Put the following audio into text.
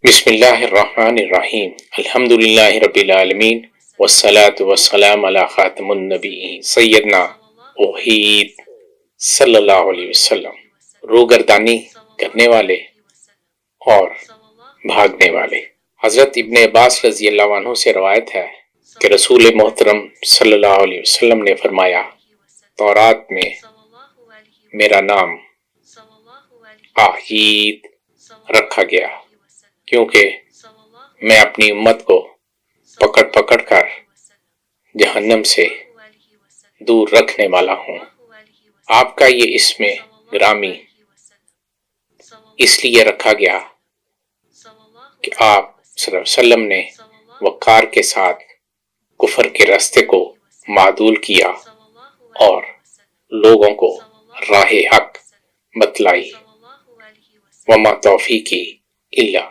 بسم اللہ الرحمن الرحیم الحمد للہ رب العالمین والصلاة والسلام علی خاتم النبیین سیدنا وحید صلی اللہ علیہ وسلم۔ روگردانی کرنے والے اور بھاگنے والے۔ حضرت ابن عباس رضی اللہ عنہ سے روایت ہے کہ رسول محترم صلی اللہ علیہ وسلم نے فرمایا، تورات میں میرا نام آحید رکھا گیا کیونکہ میں اپنی امت کو پکڑ پکڑ کر جہنم سے دور رکھنے والا ہوں۔ آپ کا یہ اسم گرامی اس لیے رکھا گیا کہ آپ صلی اللہ علیہ وسلم نے وقار کے ساتھ کفر کے راستے کو معدول کیا اور لوگوں کو راہ حق بتلائی۔ وما توفیقی الا